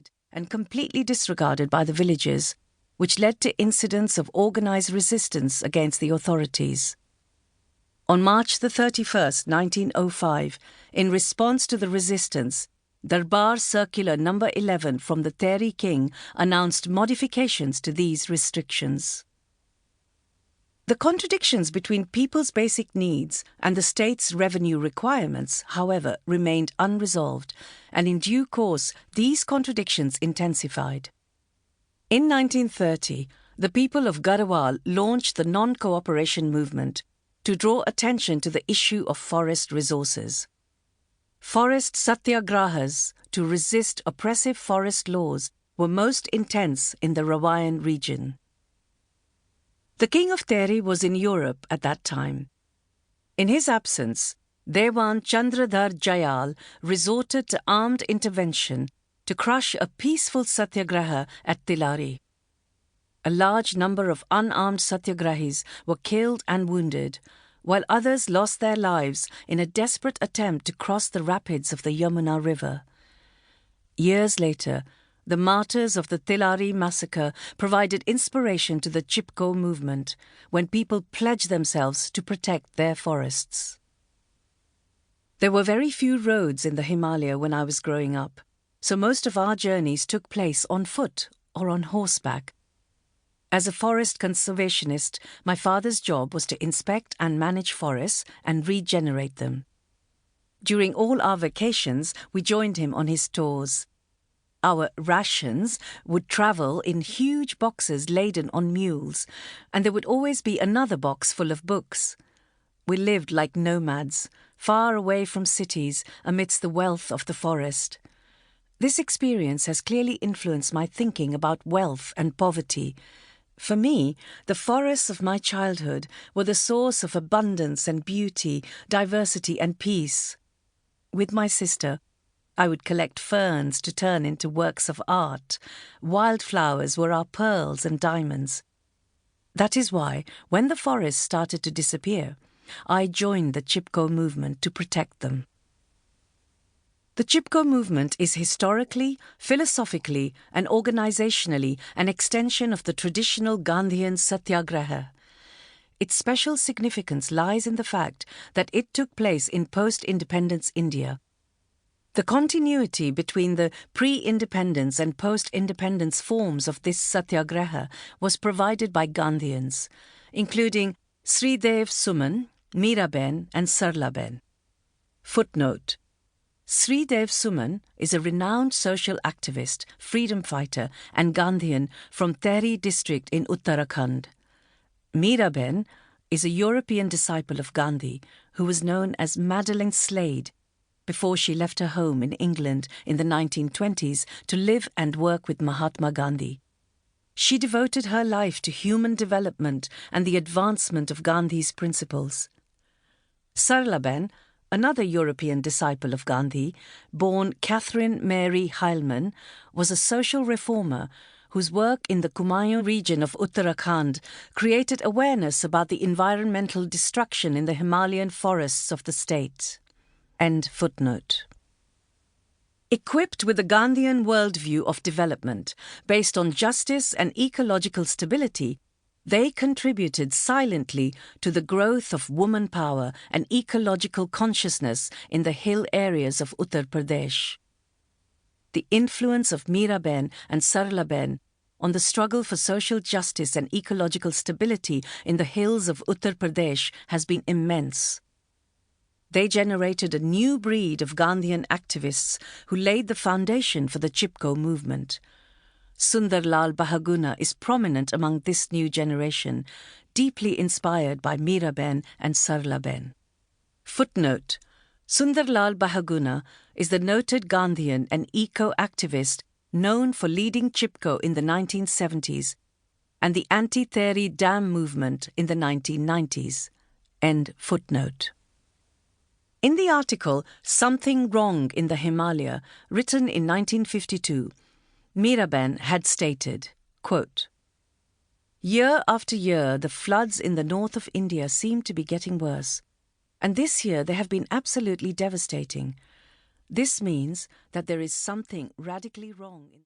neglected and completely disregarded by the villagers, which led to incidents of organized resistance against the authorities. On March 31st, 1905, in response to the resistance, Darbar Circular No. 11 from the Tehri King announced modifications to these restrictions. The contradictions between people's basic needs and the state's revenue requirements, however, remained unresolved, and in due course these contradictions intensified. In 1930, the people of Garhwal launched the non-cooperation movement to draw attention to the issue of forest resources. Forest satyagrahas to resist oppressive forest laws were most intense in the Rawayan region. The king of Tehri was in Europe at that time. In his absence, Dewan Chandradhar Jayal resorted to armed intervention to crush a peaceful satyagraha at Tilari. A large number of unarmed satyagrahis were killed and wounded, while others lost their lives in a desperate attempt to cross the rapids of the Yamuna River. Years later, the martyrs of the Tilari massacre provided inspiration to the Chipko movement, when people pledged themselves to protect their forests. There were very few roads in the Himalaya when I was growing up, so most of our journeys took place on foot or on horseback. As a forest conservationist, my father's job was to inspect and manage forests and regenerate them. During all our vacations, we joined him on his tours. Our rations would travel in huge boxes laden on mules, and there would always be another box full of books. We lived like nomads, far away from cities, amidst the wealth of the forest. This experience has clearly influenced my thinking about wealth and poverty. For me, the forests of my childhood were the source of abundance and beauty, diversity and peace. With my sister, I would collect ferns to turn into works of art. Wildflowers were our pearls and diamonds. That is why, when the forests started to disappear, I joined the Chipko movement to protect them. The Chipko movement is historically, philosophically, and organizationally an extension of the traditional Gandhian satyagraha. Its special significance lies in the fact that it took place in post-independence India. The continuity between the pre-independence and post-independence forms of this satyagraha was provided by Gandhians, including Sridev Suman, Miraben, and Sarlaben. Footnote: Sridev Suman is a renowned social activist, freedom fighter, and Gandhian from Tehri district in Uttarakhand. Miraben is a European disciple of Gandhi who was known as Madeleine Slade before she left her home in England in the 1920s to live and work with Mahatma Gandhi. She devoted her life to human development and the advancement of Gandhi's principles. Sarlaben, another European disciple of Gandhi, born Catherine Mary Heilman, was a social reformer whose work in the Kumaon region of Uttarakhand created awareness about the environmental destruction in the Himalayan forests of the state. End footnote. Equipped with a Gandhian worldview of development based on justice and ecological stability, they contributed silently to the growth of woman power and ecological consciousness in the hill areas of Uttar Pradesh. The influence of Miraben and Sarlaben on the struggle for social justice and ecological stability in the hills of Uttar Pradesh has been immense. They generated a new breed of Gandhian activists who laid the foundation for the Chipko movement. Sundarlal Bahaguna is prominent among this new generation, deeply inspired by Miraben and Sarlaben. Footnote: Sundarlal Bahaguna is the noted Gandhian and eco-activist known for leading Chipko in the 1970s and the anti-Tehri dam movement in the 1990s. End footnote. In the article Something Wrong in the Himalaya, written in 1952, Miraben had stated, quote, "Year after year, the floods in the north of India seem to be getting worse, and this year they have been absolutely devastating. This means that there is something radically wrong in